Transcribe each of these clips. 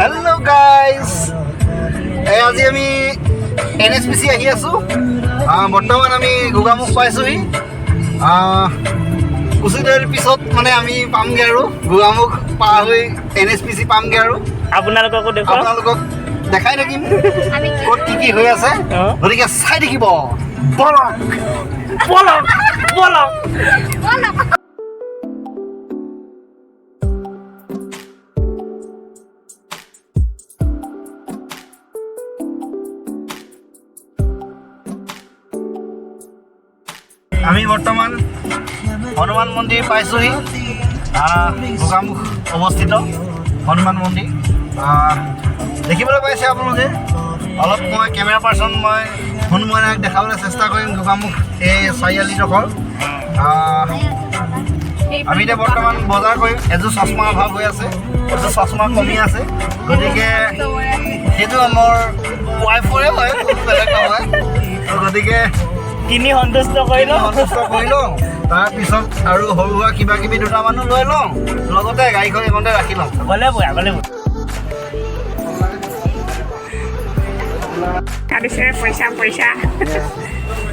Hello guys, আজি আমি NSPC আহি আছো। বৰ্তমান আমি গোগামুখ পাইছোহি। কিছু দেৰিৰ পিছত মানে আমি পামগে আৰু গোগামুখ পাৰ হৈ NSPC পামগে আৰু আপোনালোকক দেখাই থাকিম ক'ত কি হৈ আছে। গতিকে চাই থাকিব। বলক বলক বলক বলক। আমি বৰ্তমান হনুমান মন্দিৰ পাইছোহি। গোগামুখ অৱস্থিত হনুমান মন্দিৰ দেখিবলৈ পাইছে আপোনালোকে। অলপ মই কেমেৰা পাৰ্চন মই হনুমানক দেখাবলৈ চেষ্টা কৰিম গোগামুখ এই চাৰিআলিডোখৰ। আমি এতিয়া বৰ্তমান বজাৰ কৰিম। এযোৰ চশমাৰ অভাৱ হৈ আছে, এযোৰ চশমা কমি আছে। গতিকে সেইটো মোৰ ৱাইফৰে হয়, বেলেগ নহয়। গতিকে কিনি সন্তুষ্ট কৰি লওঁ। তাৰপিছত আৰু সৰু সুৰা কিবা কিবি দুটামানো লৈ লওঁ, লগতে গাড়ীখন এইখনতে ৰাখি লওঁ। পইচা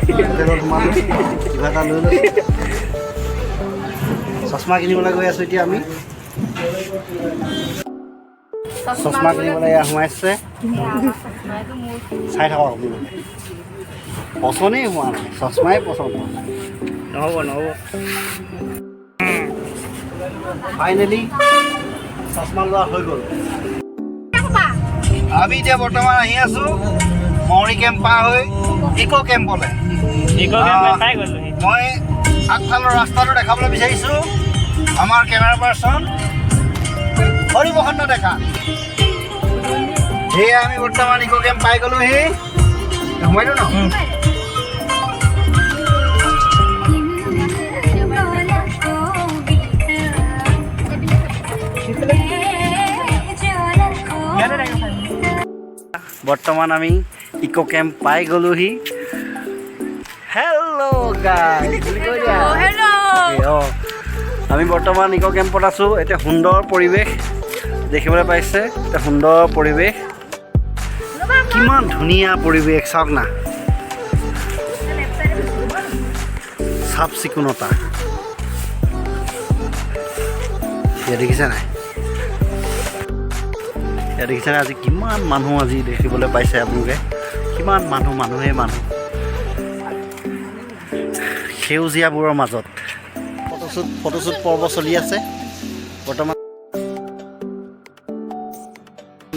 কিবা এটা লৈ লৈ চশমা কিনিবলৈ গৈ আছোঁ। এতিয়া আমি চশমা কিনিবলৈ সোমাইছে। চাই থাকক আপোনালোকে। পচন্দেই হোৱা নাই, চশমাই পচন্দ নহ'ব। ফাইনেলি চশমা লোৱা হৈ গ'ল। আমি এতিয়া বৰ্তমান আহি আছোঁ মৌৰী কেম্প পাৰ হৈ ইক' কেম্পলৈ। মই আগফালৰ ৰাস্তাটো দেখাবলৈ বিচাৰিছোঁ আমাৰ কেমেৰা পাৰ্চন হৰিপ্ৰসন্ন ডেকা। সেয়ে আমি বৰ্তমান ইক' কেম্প পাই গ'লোহি। সোমাইতো ন বৰ্তমান আমি ইক' কেম্প পাই গ'লোহি। হেল্ল' গাইজ, আমি বৰ্তমান ইক' কেম্পত আছোঁ। এতিয়া সুন্দৰ পৰিৱেশ দেখিবলৈ পাইছে। এতিয়া সুন্দৰ পৰিৱেশ, কিমান ধুনীয়া পৰিৱেশ চাওক না, চাফ চিকুণতা। এতিয়া দেখিছে নাই, দেখিছেনে আজি কিমান মানুহ আজি দেখিবলৈ পাইছে আপোনালোকে। কিমান মানুহে মানুহ সেউজীয়াবোৰৰ মাজত ফটোশ্বুট পৰ্ব চলি আছে বৰ্তমান।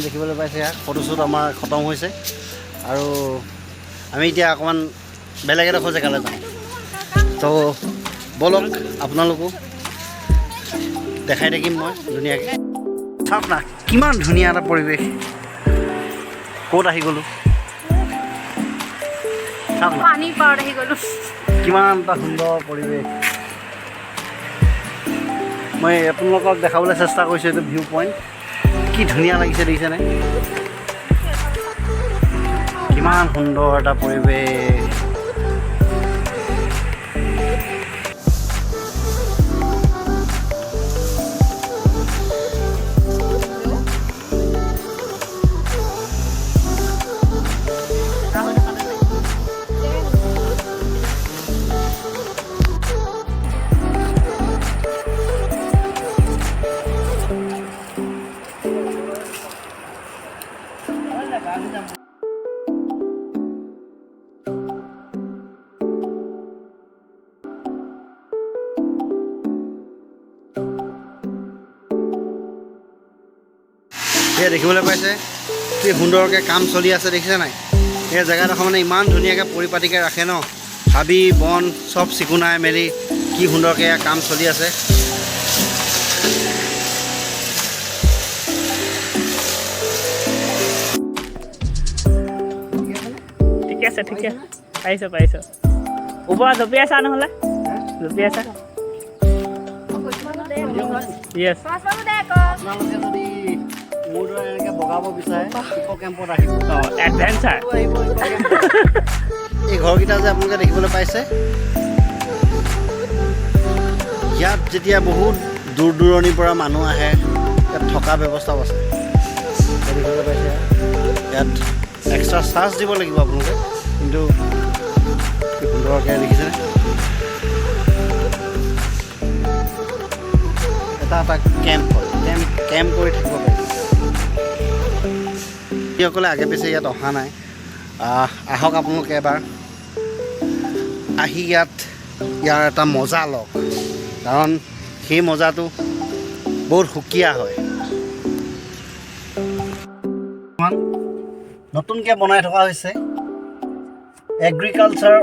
দেখিবলৈ পাইছে ফটোশ্বুট আমাৰ খতম হৈছে আৰু আমি এতিয়া অকণমান বেলেগ এডোখৰ জেগালৈ যাওঁ। তো বলক আপোনালোকো দেখাই থাকিম মই ধুনীয়াকৈ। চাওক না কিমান ধুনীয়া এটা পৰিৱেশ, ক'ত আহি গ'লোঁ। চাওক না কিমান এটা সুন্দৰ পৰিৱেশ। মই আপোনালোকক দেখাবলৈ চেষ্টা কৰিছোঁ এইটো ভিউ পইণ্ট। কি ধুনীয়া লাগিছে দেখিছেনে, কিমান সুন্দৰ এটা পৰিৱেশ। এয়া দেখিবলৈ পাইছে কি সুন্দৰকৈ কাম চলি আছে, দেখিছে নাই। এই জেগাডোখৰ মানে ইমান ধুনীয়াকৈ পৰিপাটিকৈ ৰাখে ন, হাবি বন চব চিকুণাই মেলি কি সুন্দৰকৈ এয়া কাম চলি আছে। ঠিকে আছে পাৰিছোঁ। ওপৰত জঁপিয়াই আছা নহ'লে জঁপিয়াই আছা। আপোনালোকে যদি মোৰ দৰে এনেকৈ বগাব বিচাৰে ইক' কেম্পত আহিব। এডভেঞ্চাৰ এই ঘৰকেইটা যে আপোনালোকে দেখিবলৈ পাইছে, ইয়াত যেতিয়া বহুত দূৰ দূৰণিৰ পৰা মানুহ আহে, ইয়াত থকা ব্যৱস্থাও আছে। দেখিবলৈ পাইছে ইয়াত এক্সট্ৰা চাৰ্জ দিব লাগিব আপোনালোকে, কিন্তু কি সুন্দৰকৈ দেখিছেনে এটা এটা কেম্প হয়, কেম্প কৰি থাকিব পাৰি। যিসকলে আগে পিছে ইয়াত অহা নাই আহক আপোনালোকে এবাৰ আহি ইয়াৰ এটা মজা লওক, কাৰণ সেই মজাটো বহুত সুকীয়া হয়। নতুনকৈ বনাই থকা হৈছে এগ্ৰিকালচাৰ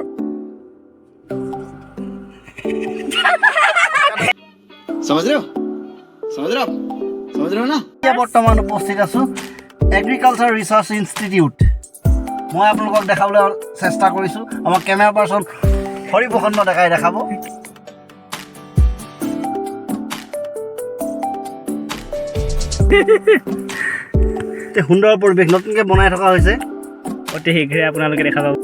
এতিয়া বৰ্তমান উপস্থিত আছোঁ এগ্ৰিকালচাৰ ৰিচাৰ্চ ইনষ্টিটিউট। মই আপোনালোকক দেখাবলৈ চেষ্টা কৰিছোঁ, আমাৰ কেমেৰা পাৰ্চন হৰিপ্ৰসন্ন ডেকাই দেখাব। সুন্দৰ পৰিৱেশ নতুনকৈ বনাই থকা হৈছে, অতি শীঘ্ৰে আপোনালোকে দেখা পাব।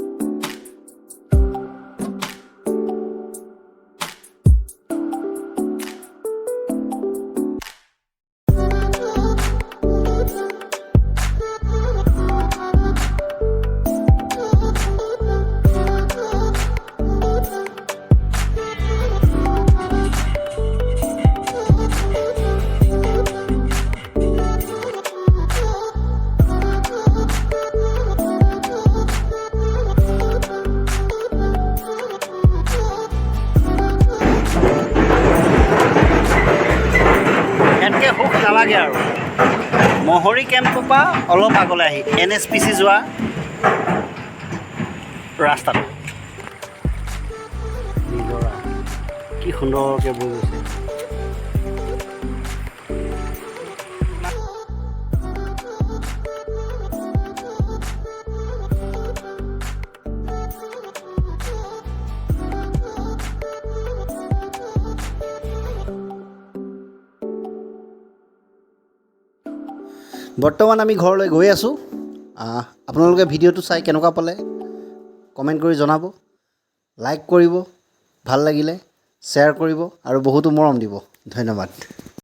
এনেকৈ সুখ নালাগে আৰু মহৰি কেম্পটোৰ পৰা অলপ আগলৈ আহি NSPC যোৱা ৰাস্তাটো নিজৰা কি সুন্দৰকৈ বৈ গৈছে। বৰ্তমান আমি ঘৰলৈ গৈ আছোঁ। আপোনালোকে ভিডিঅ'টো চাই কেনেকুৱা পালে কমেণ্ট কৰি জনাব, লাইক কৰিব, ভাল লাগিলে শ্বেয়াৰ কৰিব আৰু বহুতো মৰম দিব। ধন্যবাদ।